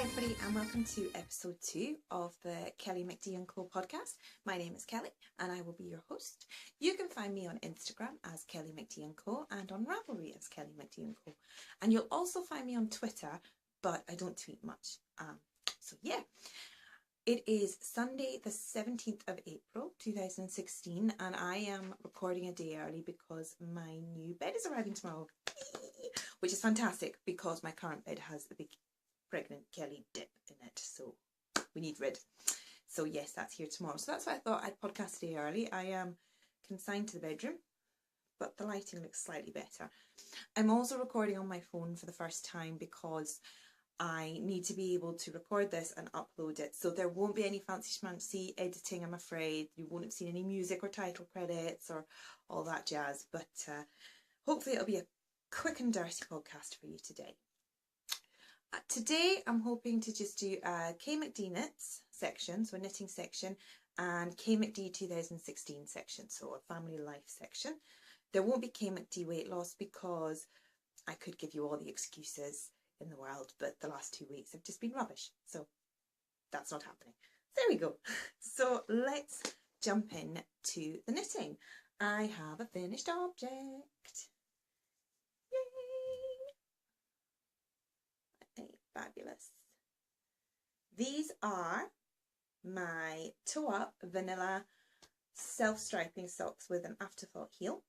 Hi everybody and welcome to episode 2 of the KellyMacdandCo podcast. My name is Kelly and I will be your host. You can find me on Instagram as KellyMacdandCo and on Ravelry as KellyMacdandCo. And you'll also find me on Twitter, but I don't tweet much. So yeah, it is Sunday the 17th of April 2016 and I am recording a day early because my new bed is arriving tomorrow, which is fantastic because my current bed has a big pregnant Kelly dip in it, so we need rid. So yes, that's here tomorrow. So that's why I thought I'd podcast today early. I am consigned to the bedroom, but the lighting looks slightly better. I'm also recording on my phone for the first time because I need to be able to record this and upload it. So there won't be any fancy schmancy editing, I'm afraid. You won't have seen any music or title credits or all that jazz, but hopefully it'll be a quick and dirty podcast for you today. Today I'm hoping to just do a KMacD knits section, so a knitting section, and KMacD 2016 section, so a family life section. There won't be KMacD weight loss because I could give you all the excuses in the world, but the last 2 weeks have just been rubbish, so that's not happening. There we go. So let's jump in to the knitting. I have a finished object. Fabulous. These are my toe up vanilla self-striping socks with an afterthought heel.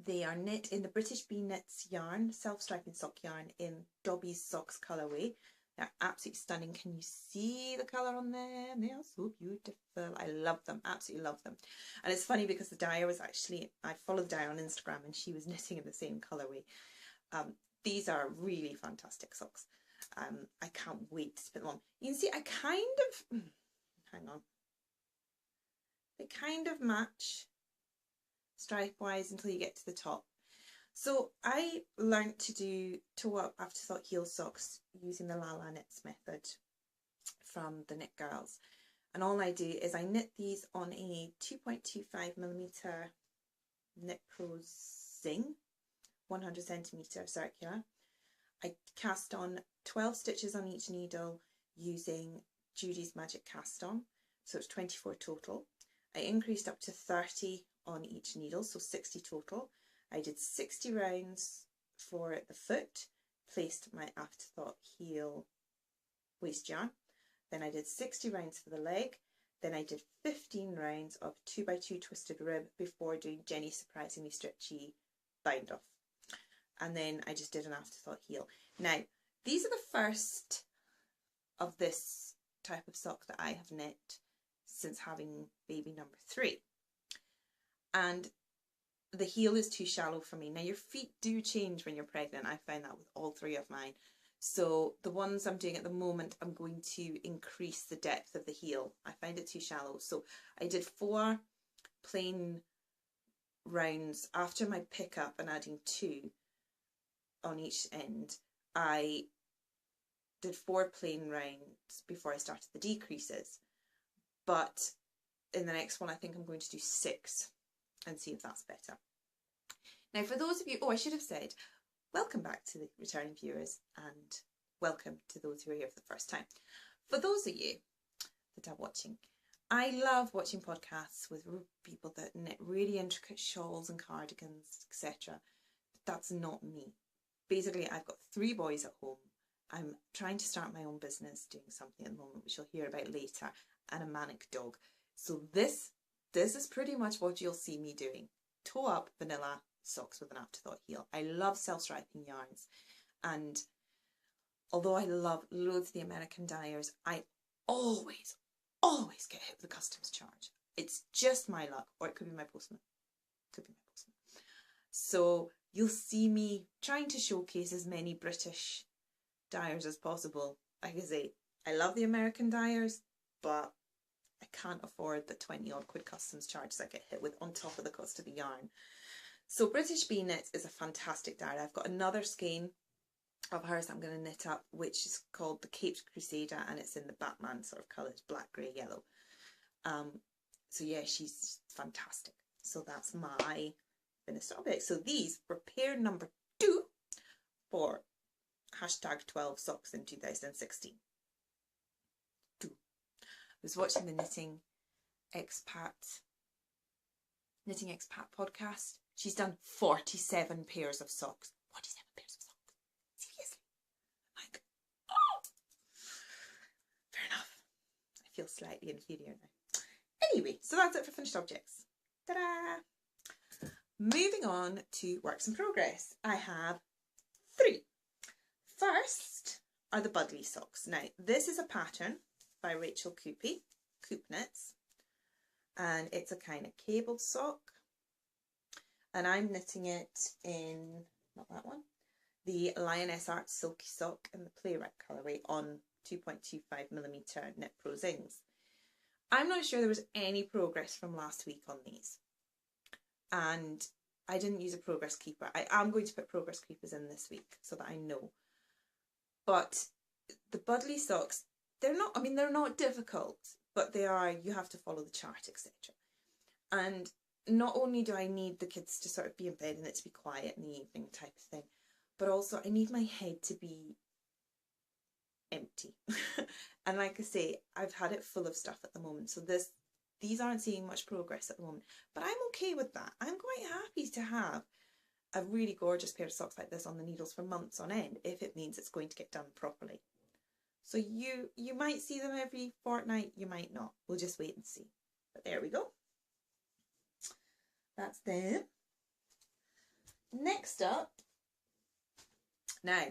They are knit in the British Bee Knits yarn, self-striping sock yarn in Dobby's Socks colourway. They're absolutely stunning. Can you see the colour on them? They are so beautiful. I love them, absolutely love them. And it's funny because the dyer was actually, I followed the dyer on Instagram and she was knitting in the same colourway. These are really fantastic socks. I can't wait to put them on. You can see I kind of, hang on, they kind of match stripe wise until you get to the top. So I learnt to do toe up afterthought heel socks using the Lala Knits method from the Knit Girls. And all I do is I knit these on a 2.25mm Knit Pro Zing 100cm circular. I cast on 12 stitches on each needle using Judy's Magic Cast On, so it's 24 total. I increased up to 30 on each needle, so 60 total. I did 60 rounds for the foot, placed my afterthought heel waist yarn. Then I did 60 rounds for the leg. Then I did 15 rounds of 2x2 twisted rib before doing Jenny's surprisingly stretchy bind off. And then I just did an afterthought heel. Now, these are the first of this type of sock that I have knit since having baby number 3. And the heel is too shallow for me. Now, your feet do change when you're pregnant. I found that with all 3 of mine. So the ones I'm doing at the moment, I'm going to increase the depth of the heel. I find it too shallow. So I did 4 plain rounds after my pickup and adding 2 on each end. I did 4 plain rounds before I started the decreases, but in the next one I think I'm going to do 6 and see if that's better. Now for those of you, I should have said welcome back to the returning viewers and welcome to those who are here for the first time. For those of you that are watching, I love watching podcasts with people that knit really intricate shawls and cardigans, etc. But that's not me. Basically, I've got 3 boys at home. I'm trying to start my own business, doing something at the moment, which you'll hear about later, and a manic dog. So this is pretty much what you'll see me doing. Toe up vanilla socks with an afterthought heel. I love self-striping yarns. And although I love loads of the American dyers, I always get hit with a customs charge. It's just my luck, or it could be my postman. So you'll see me trying to showcase as many British dyers as possible. Like I say, I love the American dyers, but I can't afford the 20 odd quid customs charges I get hit with on top of the cost of the yarn. So British Bee Knits is a fantastic dyer. I've got another skein of hers I'm going to knit up, which is called the Caped Crusader, and it's in the Batman sort of colours, black, grey, yellow. So yeah, she's fantastic. So that's my finished object. So these were pair number 2 for #12 socks in 2016. was watching the Knitting Expat podcast. She's done 47 pairs of socks. 47 pairs of socks. Seriously. Like, oh! Fair enough. I feel slightly inferior now. Anyway, so that's it for finished objects. Ta-da! Moving on to works in progress. I have 3. First are the Budley socks. Now, this is a pattern by Rachel Coop Knits, and it's a kind of cabled sock, and I'm knitting it in, not that one, the Lioness Art Silky Sock in the Playwright colourway on 2.25mm Knit Pro Zings. I'm not sure there was any progress from last week on these, and I didn't use a progress keeper. I am going to put progress keepers in this week so that I know. But the Budley socks, they're not difficult, but they are, you have to follow the chart, etc. And not only do I need the kids to sort of be in bed and it to be quiet in the evening type of thing, but also I need my head to be empty. And like I say, I've had it full of stuff at the moment, so these aren't seeing much progress at the moment, but I'm okay with that. I'm quite happy to have a really gorgeous pair of socks like this on the needles for months on end if it means it's going to get done properly. So you might see them every fortnight, you might not. We'll just wait and see. But there we go. That's them. Next up, now,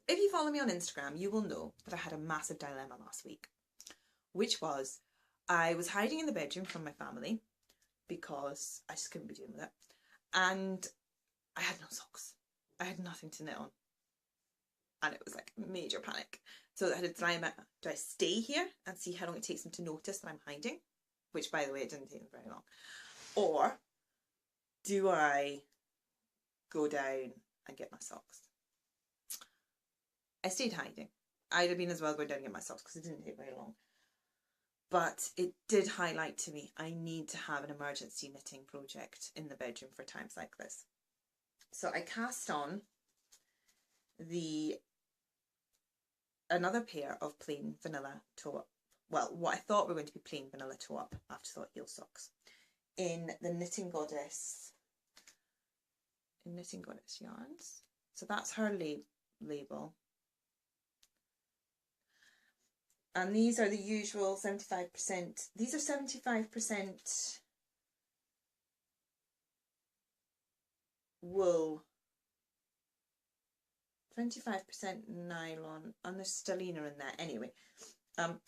if you follow me on Instagram, you will know that I had a massive dilemma last week, which was I was hiding in the bedroom from my family because I just couldn't be doing with it, and I had no socks. I had nothing to knit on, and it was like major panic. So I had a dilemma: do I stay here and see how long it takes them to notice that I'm hiding, which by the way it didn't take them very long, or do I go down and get my socks? I stayed hiding. I'd have been as well going down and get my socks because it didn't take very long. But it did highlight to me, I need to have an emergency knitting project in the bedroom for times like this. So I cast on another pair of plain vanilla toe-up. Well, what I thought were going to be plain vanilla toe-up afterthought heel socks in the Knitting Goddess yarns. So that's her label. And these are the usual 75%. These are 75% wool, 25% nylon, and there's stellina in there anyway. But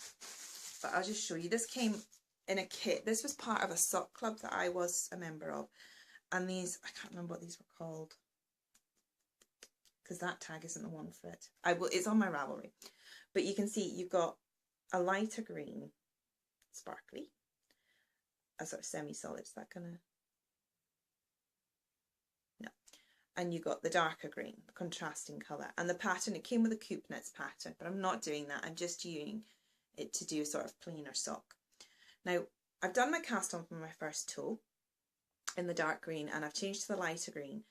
I'll just show you. This came in a kit. This was part of a sock club that I was a member of. And these, I can't remember what these were called, because that tag isn't the one for it. It's on my Ravelry. But you can see you've got a lighter green, sparkly, a sort of semi-solid. Is that gonna? No. And you got the darker green, the contrasting colour. And the pattern, it came with a Coop Knits pattern, but I'm not doing that. I'm just using it to do a sort of plainer sock. Now, I've done my cast on from my first toe in the dark green, and I've changed to the lighter green.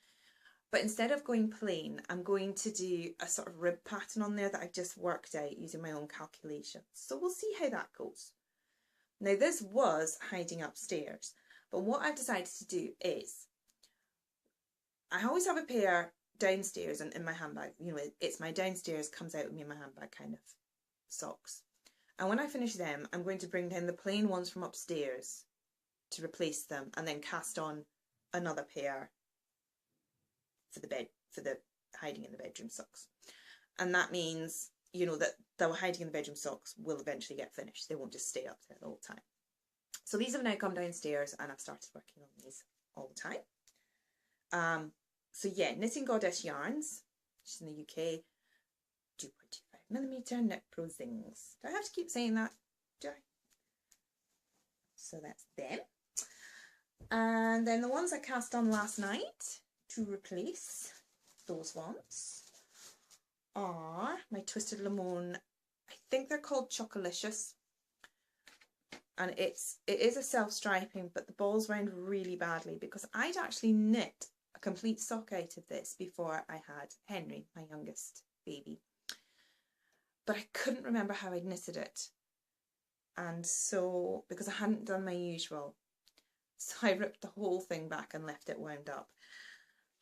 But instead of going plain, I'm going to do a sort of rib pattern on there that I've just worked out using my own calculations. So we'll see how that goes. Now this was hiding upstairs, but what I've decided to do is, I always have a pair downstairs and in my handbag. You know, it's my downstairs comes out with me in my handbag kind of socks. And when I finish them, I'm going to bring down the plain ones from upstairs to replace them and then cast on another pair for the hiding in the bedroom socks. And that means, you know, that the hiding in the bedroom socks will eventually get finished. They won't just stay up there the whole time. So these have now come downstairs and I've started working on these all the time. So yeah, Knitting Goddess yarns, which is in the UK, 2.25mm Knit Pro Zings. Do I have to keep saying that? Do I? So that's them. And then the ones I cast on last night to replace those ones are my Twisted Limon. I think they're called Chocolicious, and it is a self-striping, but the balls wound really badly because I'd actually knit a complete sock out of this before I had Henry, my youngest baby, but I couldn't remember how I'd knitted it. and so because I hadn't done my usual, so I ripped the whole thing back and left it wound up.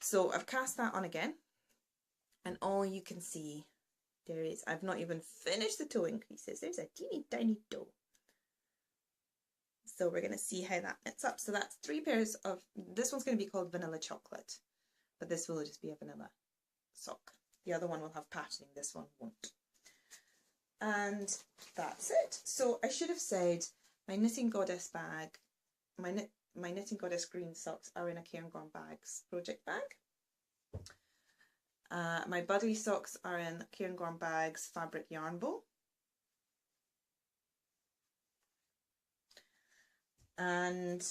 So I've cast that on again, and all you can see there is, I've not even finished the toe increases, there's a teeny tiny toe. So we're going to see how that knits up. So that's 3 pairs of, this one's going to be called Vanilla Chocolate, but this will just be a vanilla sock. The other one will have patterning, this one won't. And that's it. So I should have said my Knitting Goddess bag, my Knitting Goddess green socks are in a Cairn Gone Bags project bag. My Buddy socks are in Cairn Gone Bags fabric yarn bowl. And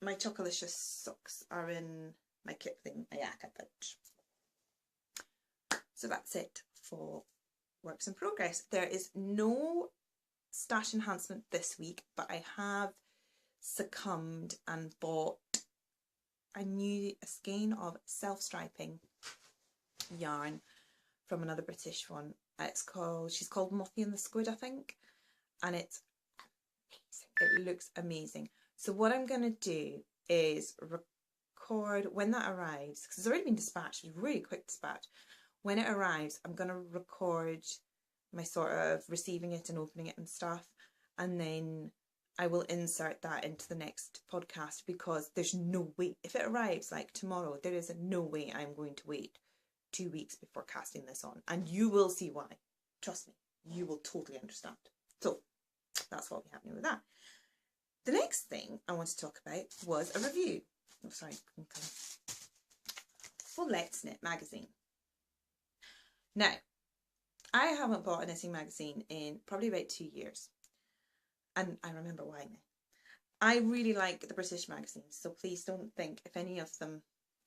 my Chocolicious socks are in my Kipling Ayaka pouch. So that's it for works in progress. There is no stash enhancement this week, but I have succumbed and bought a skein of self-striping yarn from another British one. She's called Mothie and the Squid, I think, and it's amazing. It looks amazing. So what I'm going to do is record when that arrives, because it's already been dispatched, it's really quick dispatch. When it arrives, I'm going to record my sort of receiving it and opening it and stuff, and then I will insert that into the next podcast, because there's no way, if it arrives like tomorrow, there is no way I'm going to wait 2 weeks before casting this on, and you will see why. Trust me, you will totally understand. So that's what will be happening with that. The next thing I want to talk about was a review. Oh, sorry. Okay. For Let's Knit magazine. Now, I haven't bought a knitting magazine in probably about 2 years. And I remember why now. I really like the British magazines, so please don't think, if any of them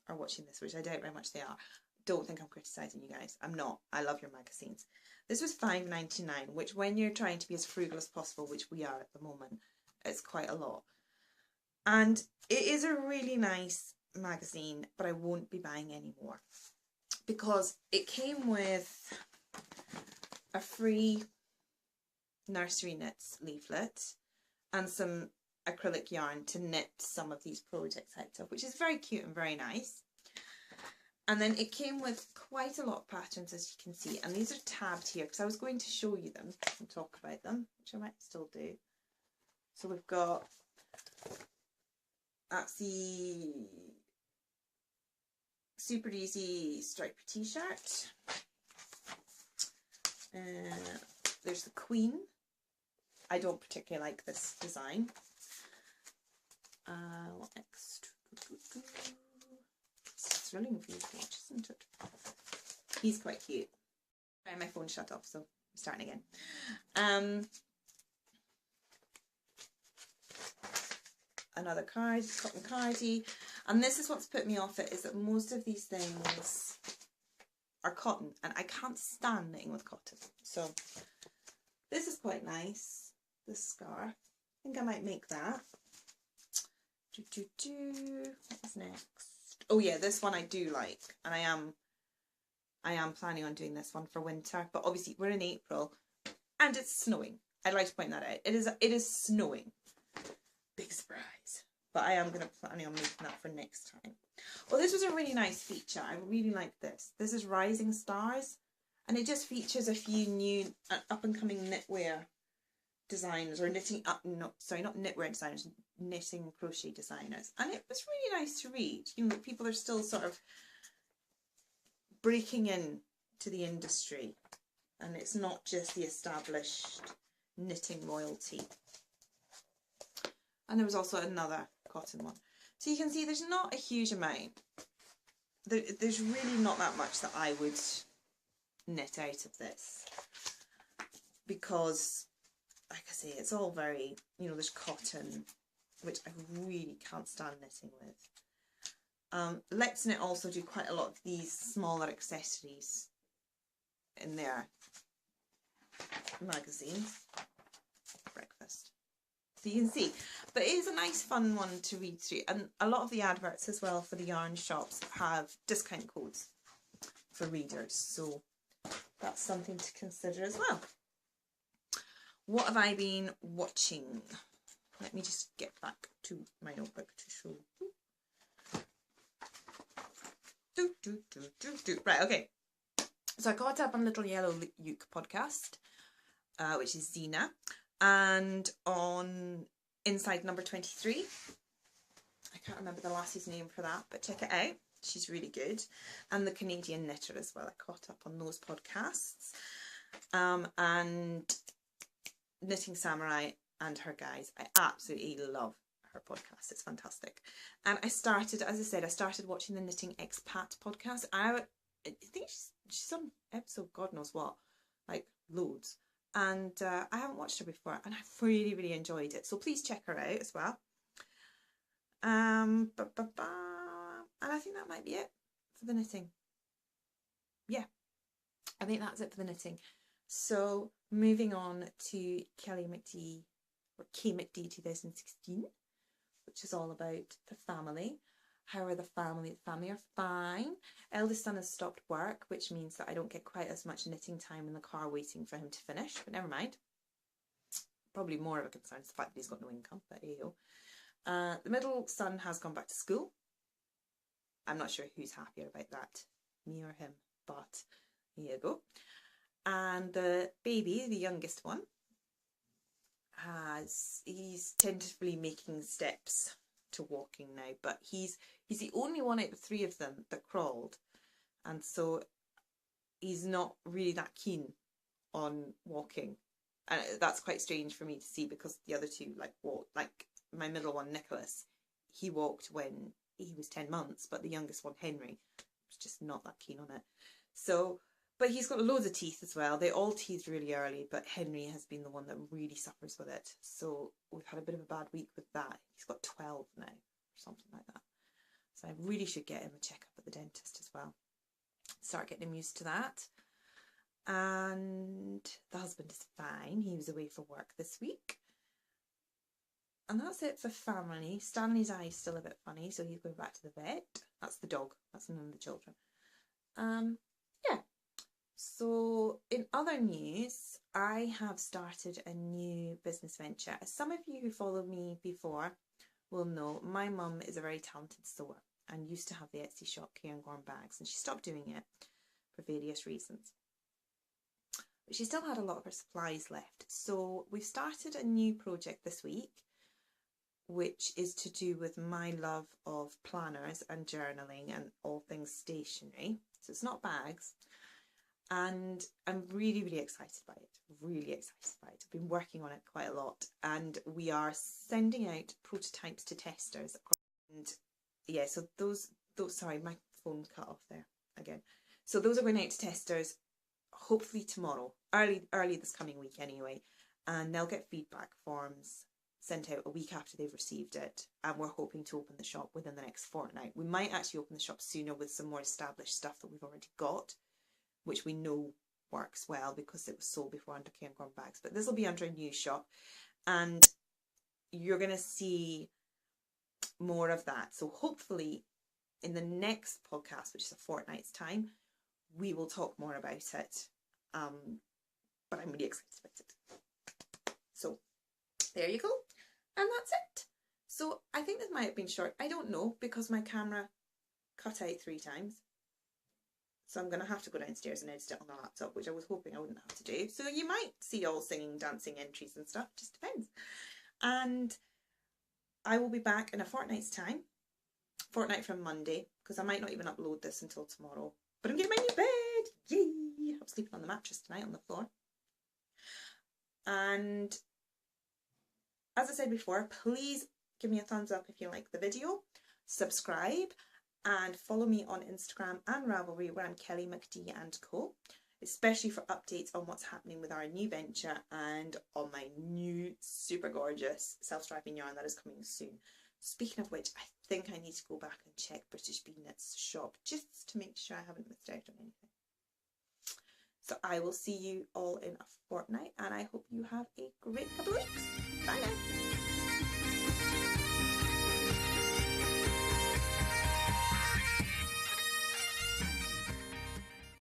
are watching this, which I doubt very much they are, don't think I'm criticising you guys. I'm not. I love your magazines. This was £5.99, which when you're trying to be as frugal as possible, which we are at the moment, it's quite a lot. And it is a really nice magazine, but I won't be buying any more, because it came with a free nursery knits leaflet and some acrylic yarn to knit some of these projects out of, which is very cute and very nice. And then it came with quite a lot of patterns, as you can see, and these are tabbed here because I was going to show you them and talk about them, which I might still do. So we've got, that's the Super Easy striped t-shirt. There's the Queen. I don't particularly like this design. What next? It's thrilling for you to watch, isn't it? He's quite cute. Sorry, my phone shut off, so I'm starting again. Another card, cotton cardie, and this is what's put me off it, is that most of these things are cotton, and I can't stand knitting with cotton. So this is quite nice, this scarf. I think I might make that. What's next? Oh yeah, this one I do like, and I am planning on doing this one for winter, but obviously we're in April and it's snowing. I'd like to point that out. It is snowing. Big surprise. But I am planning on making that for next time. Well, this was a really nice feature. I really like this. This is Rising Stars, and it just features a few new up-and-coming knitwear designers, or not knitwear designers, knitting crochet designers. And it was really nice to read. You know, people are still sort of breaking in to the industry, and it's not just the established knitting royalty. And there was also another cotton one. So you can see there's not a huge amount. There's really not that much that I would knit out of this, because, like I say, it's all very, you know, there's cotton, which I really can't stand knitting with. Let's Knit also do quite a lot of these smaller accessories in their magazine. Breakfast. So you can see, but it is a nice fun one to read through, and a lot of the adverts as well for the yarn shops have discount codes for readers, so that's something to consider as well. what have I been watching? Let me just get back to my notebook to show. Right, okay. So I caught up on Little Yellow Uke podcast, which is Zena, and on Inside Number 23. I can't remember the lassie's name for that, but check it out. She's really good. And the Canadian Knitter as well. I caught up on those podcasts. And Knitting Samurai and her guys. I absolutely love her podcast. It's fantastic. And I started, as I said, I started watching the Knitting Expat podcast. I think she's on episode God knows what, like loads. And I haven't watched her before, and I've really, really enjoyed it. So please check her out as well. And I think that might be it for the knitting. Yeah, I think that's it for the knitting. So moving on to KellyMacd or KMacd 2016, which is all about the family. How are the family? The family are fine. Eldest son has stopped work, which means that I don't get quite as much knitting time in the car waiting for him to finish, but never mind. Probably more of a concern is the fact that he's got no income, but hey ho. The middle son has gone back to school. I'm not sure who's happier about that, me or him, but here you go. And the baby, the youngest one, he's tentatively making steps to walking now, but he's the only one out of the three of them that crawled, and so he's not really that keen on walking, and that's quite strange for me to see, because the other two like my middle one Nicholas, he walked when he was 10 months, but the youngest one Henry was just not that keen on it. So but he's got loads of teeth as well. They all teethed really early, but Henry has been the one that really suffers with it. So we've had a bit of a bad week with that. He's got 12 now, or something like that. So I really should get him a checkup at the dentist as well. Start getting him used to that. And the husband is fine. He was away for work this week. And that's it for family. Stanley's eye is still a bit funny, so he's going back to the vet. That's the dog. That's none of the children. Yeah. So in other news, I have started a new business venture. As some of you who followed me before will know, my mum is a very talented sewer and used to have the Etsy shop Cairngorm Bags, and she stopped doing it for various reasons. But she still had a lot of her supplies left. So we've started a new project this week, which is to do with my love of planners and journaling and all things stationery. So it's not bags. And I'm really, really excited by it. Really excited by it. I've been working on it quite a lot. And we are sending out prototypes to testers. And yeah, so those sorry, my phone cut off there again. So those are going out to testers hopefully tomorrow, early this coming week anyway. And they'll get feedback forms sent out a week after they've received it. And we're hoping to open the shop within the next fortnight. We might actually open the shop sooner with some more established stuff that we've already got, which we know works well because it was sold before under Cairngorm Bags. But this will be under a new shop, and you're going to see more of that. So hopefully in the next podcast, which is a fortnight's time, we will talk more about it. But I'm really excited about it. So there you go. And that's it. So I think this might have been short. I don't know, because my camera cut out 3 times. So I'm going to have to go downstairs and edit it on the laptop, which I was hoping I wouldn't have to do. So you might see all singing, dancing entries and stuff. Just depends. And I will be back in a fortnight's time. Fortnight from Monday, because I might not even upload this until tomorrow. But I'm getting my new bed. Yay! I'm sleeping on the mattress tonight on the floor. And as I said before, please give me a thumbs up if you like the video. Subscribe. And follow me on Instagram and Ravelry, where I'm KellyMacdandCo, especially for updates on what's happening with our new venture and on my new super gorgeous self-striping yarn that is coming soon. Speaking of which, I think I need to go back and check British Bee Knit's shop just to make sure I haven't missed out on anything. So I will see you all in a fortnight, and I hope you have a great couple of weeks. Bye now.